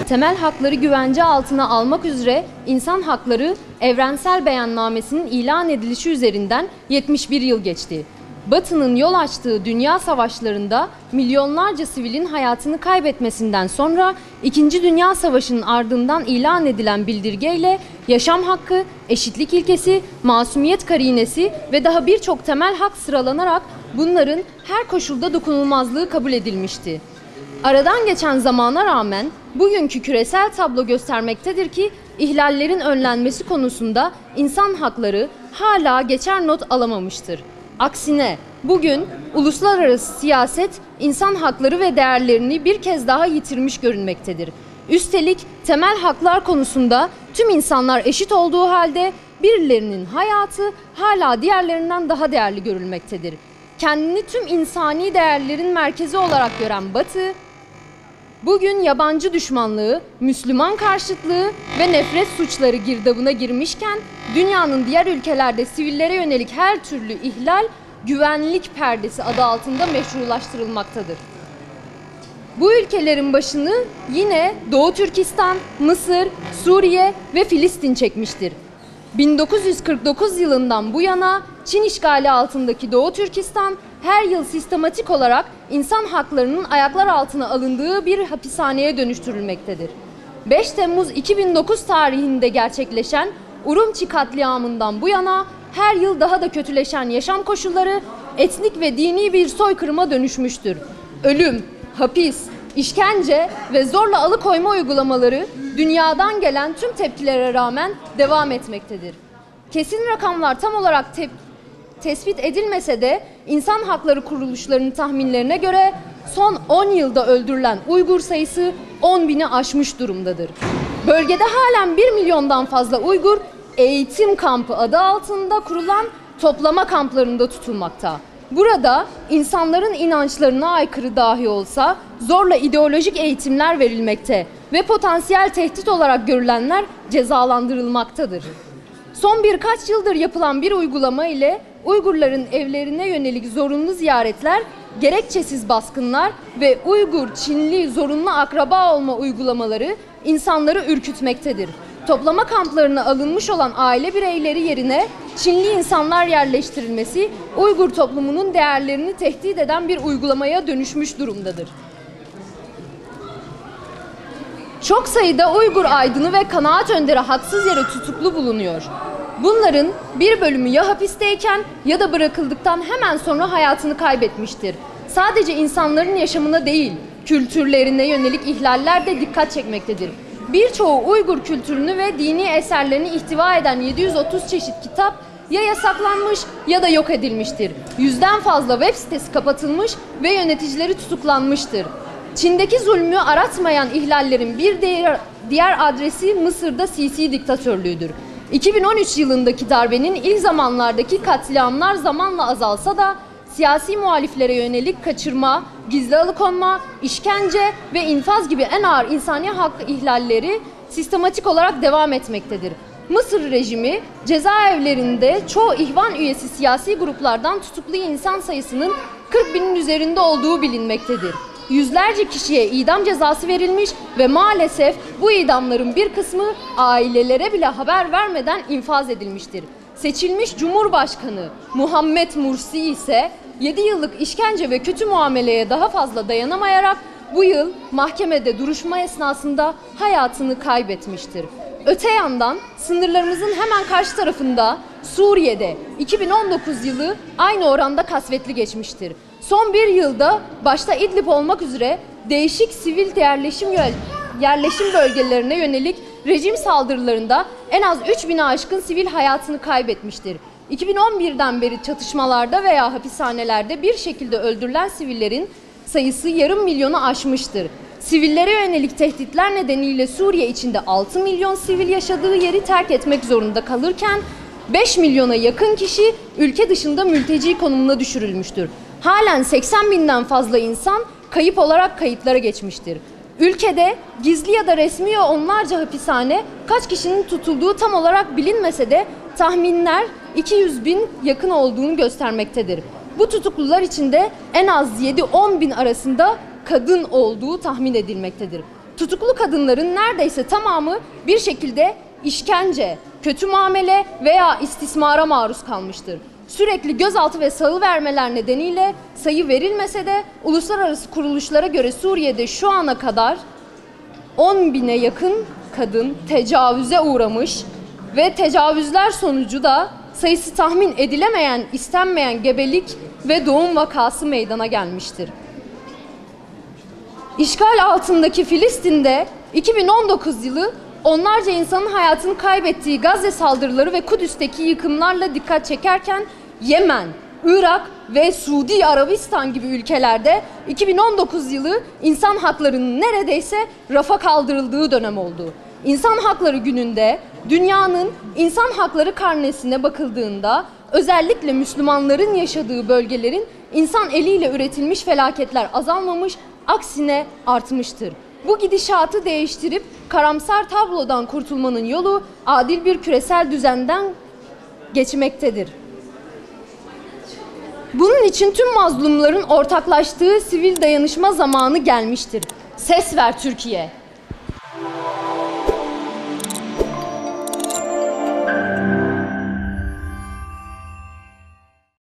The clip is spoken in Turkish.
temel hakları güvence altına almak üzere İnsan Hakları Evrensel Beyannamesi'nin ilan edilişi üzerinden 71 yıl geçti. Batı'nın yol açtığı dünya savaşlarında milyonlarca sivilin hayatını kaybetmesinden sonra İkinci Dünya Savaşı'nın ardından ilan edilen bildirgeyle yaşam hakkı, eşitlik ilkesi, masumiyet karinesi ve daha birçok temel hak sıralanarak bunların her koşulda dokunulmazlığı kabul edilmişti. Aradan geçen zamana rağmen bugünkü küresel tablo göstermektedir ki ihlallerin önlenmesi konusunda insan hakları hala geçer not alamamıştır. Aksine bugün uluslararası siyaset insan hakları ve değerlerini bir kez daha yitirmiş görünmektedir. Üstelik temel haklar konusunda tüm insanlar eşit olduğu halde birilerinin hayatı hala diğerlerinden daha değerli görülmektedir. Kendini tüm insani değerlerin merkezi olarak gören Batı, bugün yabancı düşmanlığı, Müslüman karşıtlığı ve nefret suçları girdabına girmişken dünyanın diğer ülkelerde sivillere yönelik her türlü ihlal güvenlik perdesi adı altında meşrulaştırılmaktadır. Bu ülkelerin başını yine Doğu Türkistan, Mısır, Suriye ve Filistin çekmiştir. 1949 yılından bu yana Çin işgali altındaki Doğu Türkistan her yıl sistematik olarak insan haklarının ayaklar altına alındığı bir hapishaneye dönüştürülmektedir. 5 Temmuz 2009 tarihinde gerçekleşen Urumçi katliamından bu yana her yıl daha da kötüleşen yaşam koşulları etnik ve dini bir soykırıma dönüşmüştür. Ölüm, hapis, işkence ve zorla alıkoyma uygulamaları dünyadan gelen tüm tepkilere rağmen devam etmektedir. Kesin rakamlar tam olarak tespit edilmese de insan hakları kuruluşlarının tahminlerine göre son 10 yılda öldürülen Uygur sayısı 10.000'i aşmış durumdadır. Bölgede halen 1 milyondan fazla Uygur eğitim kampı adı altında kurulan toplama kamplarında tutulmakta. Burada insanların inançlarına aykırı dahi olsa zorla ideolojik eğitimler verilmekte ve potansiyel tehdit olarak görülenler cezalandırılmaktadır. Son birkaç yıldır yapılan bir uygulama ile Uygurların evlerine yönelik zorunlu ziyaretler, gerekçesiz baskınlar ve Uygur-Çinli zorunlu akraba olma uygulamaları insanları ürkütmektedir. Toplama kamplarına alınmış olan aile bireyleri yerine Çinli insanlar yerleştirilmesi Uygur toplumunun değerlerini tehdit eden bir uygulamaya dönüşmüş durumdadır. Çok sayıda Uygur aydını ve kanaat önderi haksız yere tutuklu bulunuyor. Bunların bir bölümü ya hapisteyken ya da bırakıldıktan hemen sonra hayatını kaybetmiştir. Sadece insanların yaşamına değil, kültürlerine yönelik ihlaller de dikkat çekmektedir. Birçoğu Uygur kültürünü ve dini eserlerini ihtiva eden 730 çeşit kitap ya yasaklanmış ya da yok edilmiştir. 100'den fazla web sitesi kapatılmış ve yöneticileri tutuklanmıştır. Çin'deki zulmü aratmayan ihlallerin bir diğer adresi Mısır'da Sisi diktatörlüğüdür. 2013 yılındaki darbenin ilk zamanlardaki katliamlar zamanla azalsa da siyasi muhaliflere yönelik kaçırma, gizli alıkonma, işkence ve infaz gibi en ağır insani hak ihlalleri sistematik olarak devam etmektedir. Mısır rejimi cezaevlerinde çoğu ihvan üyesi siyasi gruplardan tutuklu insan sayısının 40.000'in üzerinde olduğu bilinmektedir. Yüzlerce kişiye idam cezası verilmiş ve maalesef bu idamların bir kısmı ailelere bile haber vermeden infaz edilmiştir. Seçilmiş Cumhurbaşkanı Muhammed Mursi ise 7 yıllık işkence ve kötü muameleye daha fazla dayanamayarak bu yıl mahkemede duruşma esnasında hayatını kaybetmiştir. Öte yandan sınırlarımızın hemen karşı tarafında Suriye'de 2019 yılı aynı oranda kasvetli geçmiştir. Son bir yılda başta İdlib olmak üzere değişik sivil yerleşim bölgelerine yönelik rejim saldırılarında en az 3.000'e aşkın sivil hayatını kaybetmiştir. 2011'den beri çatışmalarda veya hapishanelerde bir şekilde öldürülen sivillerin sayısı yarım milyonu aşmıştır. Sivillere yönelik tehditler nedeniyle Suriye içinde 6 milyon sivil yaşadığı yeri terk etmek zorunda kalırken 5 milyona yakın kişi ülke dışında mülteci konumuna düşürülmüştür. Halen 80.000'den fazla insan kayıp olarak kayıtlara geçmiştir. Ülkede gizli ya da resmi onlarca hapishane, kaç kişinin tutulduğu tam olarak bilinmese de tahminler 200.000 yakın olduğunu göstermektedir. Bu tutuklular içinde en az 7-10 bin arasında kadın olduğu tahmin edilmektedir. tutuklu kadınların neredeyse tamamı bir şekilde işkence, kötü muamele veya istismara maruz kalmıştır. Sürekli gözaltı ve salıvermeler nedeniyle sayı verilmese de uluslararası kuruluşlara göre Suriye'de şu ana kadar 10.000'e yakın kadın tecavüze uğramış ve tecavüzler sonucu da sayısı tahmin edilemeyen, istenmeyen gebelik ve doğum vakası meydana gelmiştir. İşgal altındaki Filistin'de 2019 yılı onlarca insanın hayatını kaybettiği Gazze saldırıları ve Kudüs'teki yıkımlarla dikkat çekerken Yemen, Irak ve Suudi Arabistan gibi ülkelerde 2019 yılı insan haklarının neredeyse rafa kaldırıldığı dönem oldu. İnsan Hakları Günü'nde dünyanın insan hakları karnesine bakıldığında özellikle Müslümanların yaşadığı bölgelerin insan eliyle üretilmiş felaketler azalmamış, aksine artmıştır. Bu gidişatı değiştirip karamsar tablodan kurtulmanın yolu adil bir küresel düzenden geçmektedir. Bunun için tüm mazlumların ortaklaştığı sivil dayanışma zamanı gelmiştir. Ses ver Türkiye!